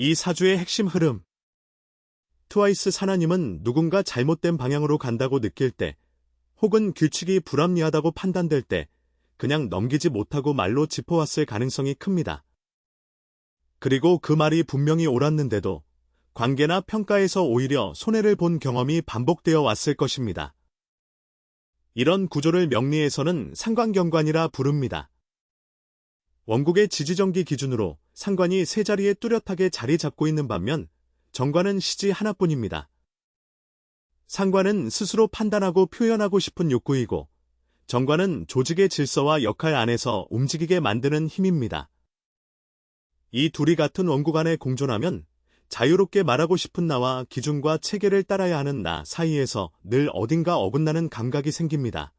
이 사주의 핵심 흐름. 트와이스 사나님은 누군가 잘못된 방향으로 간다고 느낄 때, 혹은 규칙이 불합리하다고 판단될 때, 그냥 넘기지 못하고 말로 짚어왔을 가능성이 큽니다. 그리고 그 말이 분명히 옳았는데도 관계나 평가에서 오히려 손해를 본 경험이 반복되어 왔을 것입니다. 이런 구조를 명리에서는 상관경관이라 부릅니다. 원국의 지지정기 기준으로 상관이 세 자리에 뚜렷하게 자리 잡고 있는 반면 정관은 시지 하나뿐입니다. 상관은 스스로 판단하고 표현하고 싶은 욕구이고 정관은 조직의 질서와 역할 안에서 움직이게 만드는 힘입니다. 이 둘이 같은 원국 안에 공존하면 자유롭게 말하고 싶은 나와 기준과 체계를 따라야 하는 나 사이에서 늘 어딘가 어긋나는 감각이 생깁니다.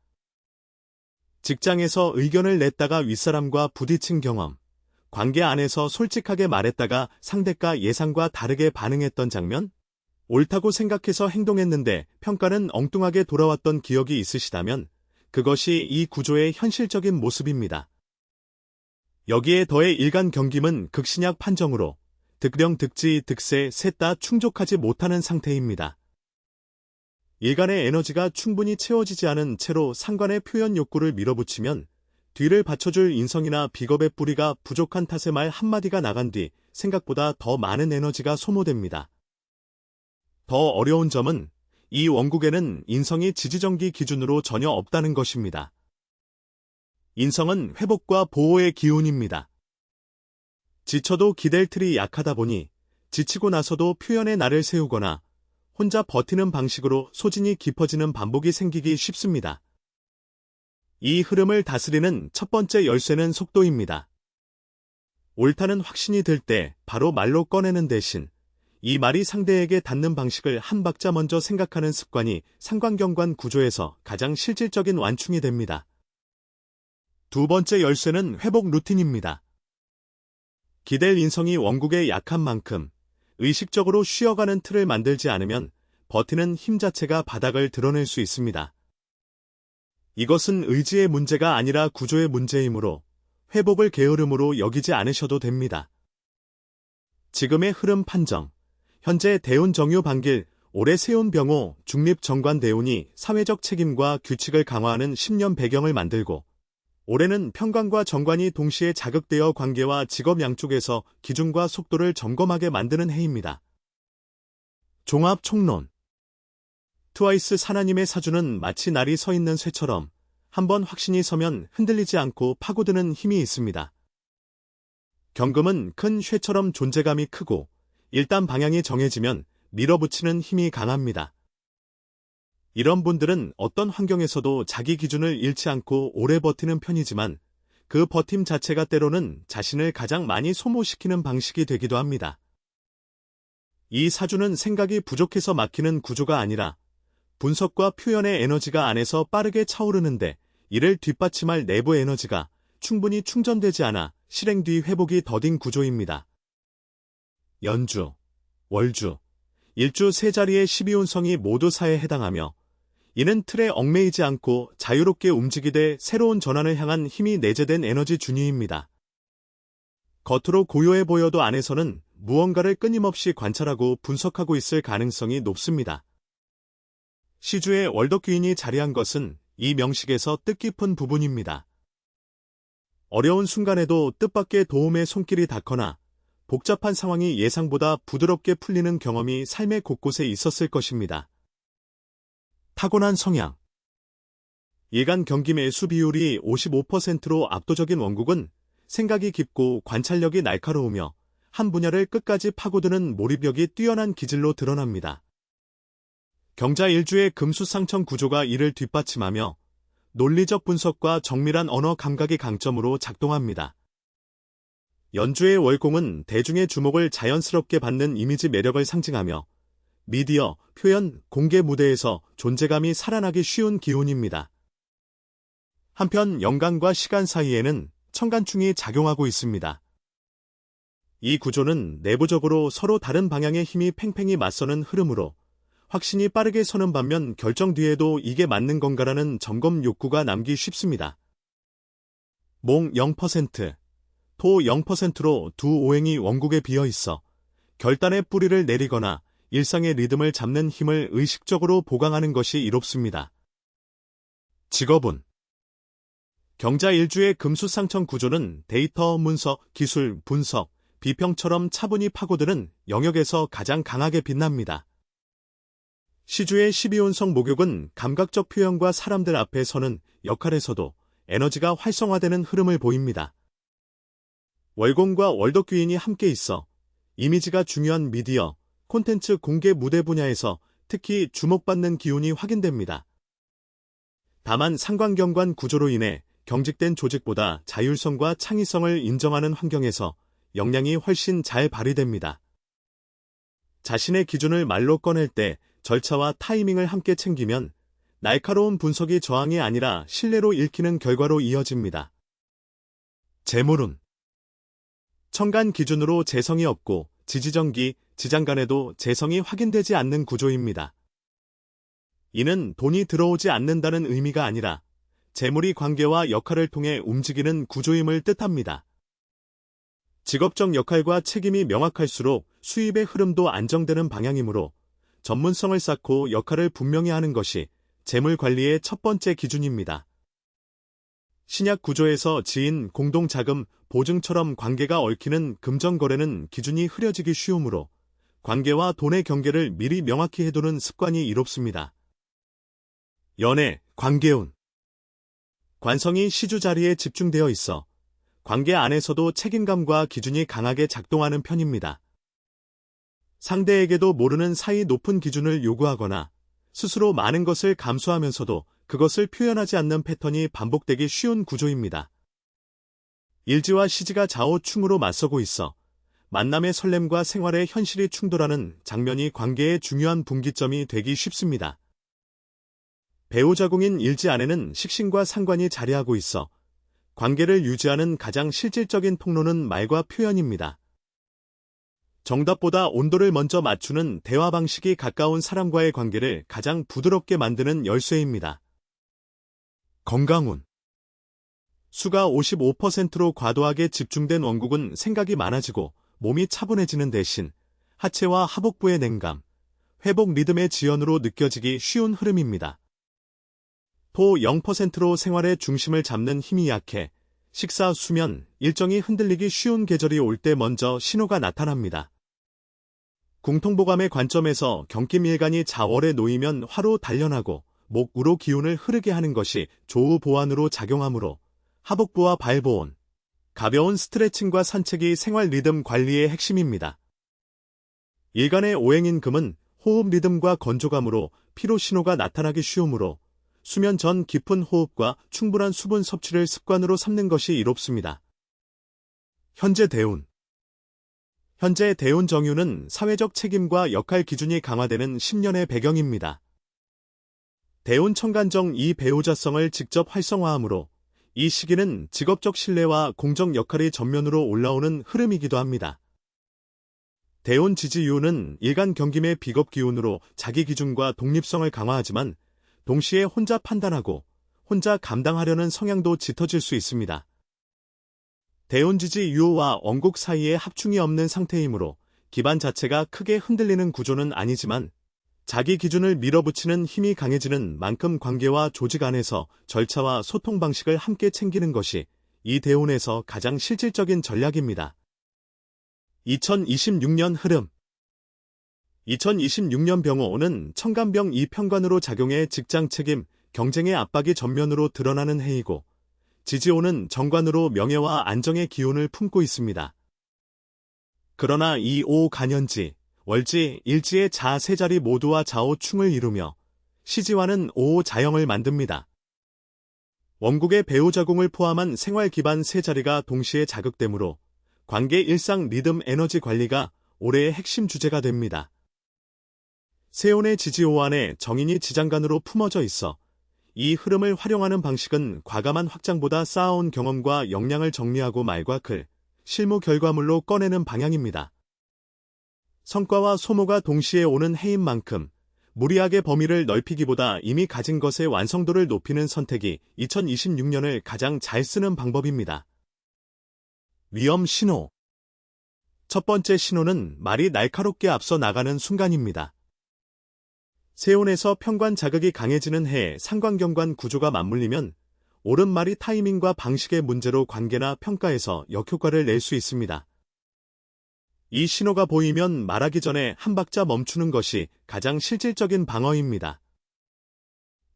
직장에서 의견을 냈다가 윗사람과 부딪힌 경험, 관계 안에서 솔직하게 말했다가 상대가 예상과 다르게 반응했던 장면, 옳다고 생각해서 행동했는데 평가는 엉뚱하게 돌아왔던 기억이 있으시다면 그것이 이 구조의 현실적인 모습입니다. 여기에 더해 일간 경김은 극신약 판정으로 득령, 득지, 득세 셋 다 충족하지 못하는 상태입니다. 일간의 에너지가 충분히 채워지지 않은 채로 상관의 표현 욕구를 밀어붙이면 뒤를 받쳐줄 인성이나 비겁의 뿌리가 부족한 탓에 말 한마디가 나간 뒤 생각보다 더 많은 에너지가 소모됩니다. 더 어려운 점은 이 원국에는 인성이 지지정기 기준으로 전혀 없다는 것입니다. 인성은 회복과 보호의 기운입니다. 지쳐도 기댈 틀이 약하다 보니 지치고 나서도 표현의 날을 세우거나 혼자 버티는 방식으로 소진이 깊어지는 반복이 생기기 쉽습니다. 이 흐름을 다스리는 첫 번째 열쇠는 속도입니다. 옳다는 확신이 들 때 바로 말로 꺼내는 대신 이 말이 상대에게 닿는 방식을 한 박자 먼저 생각하는 습관이 상관경관 구조에서 가장 실질적인 완충이 됩니다. 두 번째 열쇠는 회복 루틴입니다. 기댈 인성이 원국에 약한 만큼 의식적으로 쉬어가는 틀을 만들지 않으면 버티는 힘 자체가 바닥을 드러낼 수 있습니다. 이것은 의지의 문제가 아니라 구조의 문제이므로 회복을 게으름으로 여기지 않으셔도 됩니다. 지금의 흐름 판정, 현재 대운 정유 반길, 올해 세운 병호, 중립 정관 대운이 사회적 책임과 규칙을 강화하는 10년 배경을 만들고 올해는 평관과 정관이 동시에 자극되어 관계와 직업 양쪽에서 기준과 속도를 점검하게 만드는 해입니다. 종합 총론. 트와이스 사나님의 사주는 마치 날이 서 있는 쇠처럼 한번 확신이 서면 흔들리지 않고 파고드는 힘이 있습니다. 경금은 큰 쇠처럼 존재감이 크고 일단 방향이 정해지면 밀어붙이는 힘이 강합니다. 이런 분들은 어떤 환경에서도 자기 기준을 잃지 않고 오래 버티는 편이지만 그 버팀 자체가 때로는 자신을 가장 많이 소모시키는 방식이 되기도 합니다. 이 사주는 생각이 부족해서 막히는 구조가 아니라 분석과 표현의 에너지가 안에서 빠르게 차오르는데 이를 뒷받침할 내부 에너지가 충분히 충전되지 않아 실행 뒤 회복이 더딘 구조입니다. 연주, 월주, 일주 세 자리의 12운성이 모두 사에 해당하며 이는 틀에 얽매이지 않고 자유롭게 움직이되 새로운 전환을 향한 힘이 내재된 에너지 준위입니다. 겉으로 고요해 보여도 안에서는 무언가를 끊임없이 관찰하고 분석하고 있을 가능성이 높습니다. 시주에 월덕귀인이 자리한 것은 이 명식에서 뜻깊은 부분입니다. 어려운 순간에도 뜻밖의 도움의 손길이 닿거나 복잡한 상황이 예상보다 부드럽게 풀리는 경험이 삶의 곳곳에 있었을 것입니다. 타고난 성향. 일간 경기 매수 비율이 55%로 압도적인 원국은 생각이 깊고 관찰력이 날카로우며 한 분야를 끝까지 파고드는 몰입력이 뛰어난 기질로 드러납니다. 경자 일주의 금수상청 구조가 이를 뒷받침하며 논리적 분석과 정밀한 언어 감각이 강점으로 작동합니다. 연주의 월공은 대중의 주목을 자연스럽게 받는 이미지 매력을 상징하며 미디어, 표현, 공개 무대에서 존재감이 살아나기 쉬운 기운입니다. 한편 영간과 시간 사이에는 천간충이 작용하고 있습니다. 이 구조는 내부적으로 서로 다른 방향의 힘이 팽팽히 맞서는 흐름으로 확신이 빠르게 서는 반면 결정 뒤에도 이게 맞는 건가라는 점검 욕구가 남기 쉽습니다. 몽 0%, 토 0%로 두 오행이 원국에 비어 있어 결단의 뿌리를 내리거나 일상의 리듬을 잡는 힘을 의식적으로 보강하는 것이 이롭습니다. 직업운. 경자 일주의 금수상청 구조는 데이터 문서, 기술, 분석, 비평처럼 차분히 파고드는 영역에서 가장 강하게 빛납니다. 시주의 12운성 목욕은 감각적 표현과 사람들 앞에 서는 역할에서도 에너지가 활성화되는 흐름을 보입니다. 월공과 월덕귀인이 함께 있어 이미지가 중요한 미디어, 콘텐츠 공개 무대 분야에서 특히 주목받는 기운이 확인됩니다. 다만 상관경관 구조로 인해 경직된 조직보다 자율성과 창의성을 인정하는 환경에서 역량이 훨씬 잘 발휘됩니다. 자신의 기준을 말로 꺼낼 때 절차와 타이밍을 함께 챙기면 날카로운 분석이 저항이 아니라 신뢰로 읽히는 결과로 이어집니다. 재물운. 천간 기준으로 재성이 없고 지지정기, 지장간에도 재성이 확인되지 않는 구조입니다. 이는 돈이 들어오지 않는다는 의미가 아니라 재물이 관계와 역할을 통해 움직이는 구조임을 뜻합니다. 직업적 역할과 책임이 명확할수록 수입의 흐름도 안정되는 방향이므로 전문성을 쌓고 역할을 분명히 하는 것이 재물 관리의 첫 번째 기준입니다. 신약 구조에서 지인, 공동자금, 보증처럼 관계가 얽히는 금전거래는 기준이 흐려지기 쉬우므로 관계와 돈의 경계를 미리 명확히 해두는 습관이 이롭습니다. 연애, 관계운. 관성이 시주 자리에 집중되어 있어 관계 안에서도 책임감과 기준이 강하게 작동하는 편입니다. 상대에게도 모르는 사이 높은 기준을 요구하거나 스스로 많은 것을 감수하면서도 그것을 표현하지 않는 패턴이 반복되기 쉬운 구조입니다. 일지와 시지가 좌우충으로 맞서고 있어 만남의 설렘과 생활의 현실이 충돌하는 장면이 관계의 중요한 분기점이 되기 쉽습니다. 배우자궁인 일지 안에는 식신과 상관이 자리하고 있어 관계를 유지하는 가장 실질적인 통로는 말과 표현입니다. 정답보다 온도를 먼저 맞추는 대화 방식이 가까운 사람과의 관계를 가장 부드럽게 만드는 열쇠입니다. 건강운. 수가 55%로 과도하게 집중된 원국은 생각이 많아지고 몸이 차분해지는 대신 하체와 하복부의 냉감, 회복 리듬의 지연으로 느껴지기 쉬운 흐름입니다. 토 0%로 생활의 중심을 잡는 힘이 약해 식사, 수면, 일정이 흔들리기 쉬운 계절이 올 때 먼저 신호가 나타납니다. 궁통보감의 관점에서 경기밀간이 자월에 놓이면 화로 단련하고 목, 우로 기운을 흐르게 하는 것이 조우 보완으로 작용하므로 하복부와 발보온, 가벼운 스트레칭과 산책이 생활 리듬 관리의 핵심입니다. 일간의 오행인 금은 호흡 리듬과 건조감으로 피로 신호가 나타나기 쉬우므로 수면 전 깊은 호흡과 충분한 수분 섭취를 습관으로 삼는 것이 이롭습니다. 현재 대운. 현재 대운 정유는 사회적 책임과 역할 기준이 강화되는 10년의 배경입니다. 대운 천간정 이 배우자성을 직접 활성화하므로 이 시기는 직업적 신뢰와 공적 역할이 전면으로 올라오는 흐름이기도 합니다. 대운 지지유는 일간 경김의 비겁 기운으로 자기 기준과 독립성을 강화하지만 동시에 혼자 판단하고 혼자 감당하려는 성향도 짙어질 수 있습니다. 대운지지 유호와 원국 사이에 합충이 없는 상태이므로 기반 자체가 크게 흔들리는 구조는 아니지만 자기 기준을 밀어붙이는 힘이 강해지는 만큼 관계와 조직 안에서 절차와 소통 방식을 함께 챙기는 것이 이 대운에서 가장 실질적인 전략입니다. 2026년 흐름. 2026년 병호는 천간병 2편관으로 작용해 직장 책임, 경쟁의 압박이 전면으로 드러나는 해이고 지지호는 정관으로 명예와 안정의 기운을 품고 있습니다. 그러나 이 5간연지, 월지, 일지의 자 세 자리 모두와 좌오충을 이루며 시지와는 5호 자형을 만듭니다. 원국의 배우자궁을 포함한 생활 기반 세 자리가 동시에 자극되므로 관계 일상 리듬 에너지 관리가 올해의 핵심 주제가 됩니다. 세온의 지지호 안에 정인이 지장간으로 품어져 있어 이 흐름을 활용하는 방식은 과감한 확장보다 쌓아온 경험과 역량을 정리하고 말과 글, 실무 결과물로 꺼내는 방향입니다. 성과와 소모가 동시에 오는 해인 만큼 무리하게 범위를 넓히기보다 이미 가진 것의 완성도를 높이는 선택이 2026년을 가장 잘 쓰는 방법입니다. 위험 신호. 첫 번째 신호는 말이 날카롭게 앞서 나가는 순간입니다. 세온에서 평관 자극이 강해지는 해에 상관경관 구조가 맞물리면 옳은 말이 타이밍과 방식의 문제로 관계나 평가에서 역효과를 낼 수 있습니다. 이 신호가 보이면 말하기 전에 한 박자 멈추는 것이 가장 실질적인 방어입니다.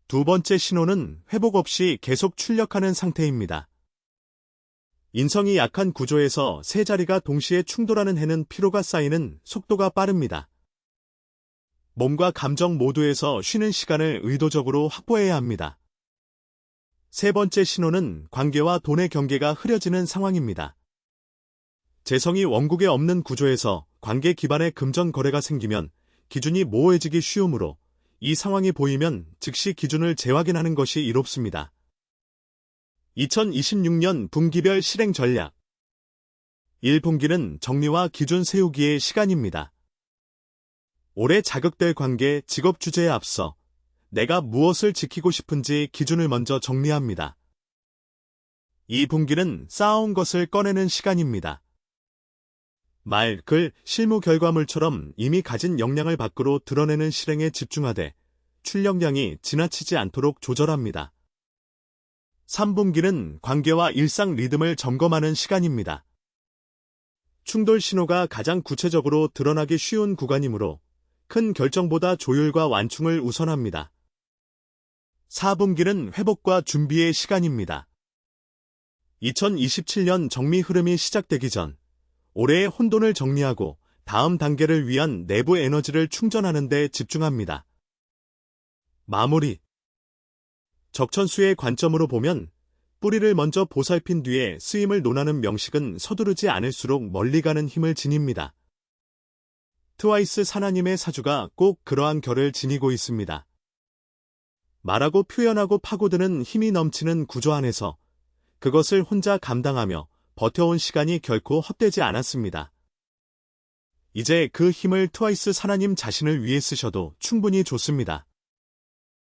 두 번째 신호는 회복 없이 계속 출력하는 상태입니다. 인성이 약한 구조에서 세 자리가 동시에 충돌하는 해는 피로가 쌓이는 속도가 빠릅니다. 몸과 감정 모두에서 쉬는 시간을 의도적으로 확보해야 합니다. 세 번째 신호는 관계와 돈의 경계가 흐려지는 상황입니다. 재성이 원국에 없는 구조에서 관계 기반의 금전 거래가 생기면 기준이 모호해지기 쉬우므로 이 상황이 보이면 즉시 기준을 재확인하는 것이 이롭습니다. 2026년 분기별 실행 전략 1분기는 정리와 기준 세우기의 시간입니다. 올해 자극될 관계, 직업 주제에 앞서 내가 무엇을 지키고 싶은지 기준을 먼저 정리합니다. 2분기는 쌓아온 것을 꺼내는 시간입니다. 말, 글, 실무 결과물처럼 이미 가진 역량을 밖으로 드러내는 실행에 집중하되 출력량이 지나치지 않도록 조절합니다. 3분기는 관계와 일상 리듬을 점검하는 시간입니다. 충돌 신호가 가장 구체적으로 드러나기 쉬운 구간이므로 큰 결정보다 조율과 완충을 우선합니다. 4분기는 회복과 준비의 시간입니다. 2027년 정미 흐름이 시작되기 전 올해의 혼돈을 정리하고 다음 단계를 위한 내부 에너지를 충전하는 데 집중합니다. 마무리 적천수의 관점으로 보면 뿌리를 먼저 보살핀 뒤에 쓰임을 논하는 명식은 서두르지 않을수록 멀리 가는 힘을 지닙니다. 트와이스 사나님의 사주가 꼭 그러한 결을 지니고 있습니다. 말하고 표현하고 파고드는 힘이 넘치는 구조 안에서 그것을 혼자 감당하며 버텨온 시간이 결코 헛되지 않았습니다. 이제 그 힘을 트와이스 사나님 자신을 위해 쓰셔도 충분히 좋습니다.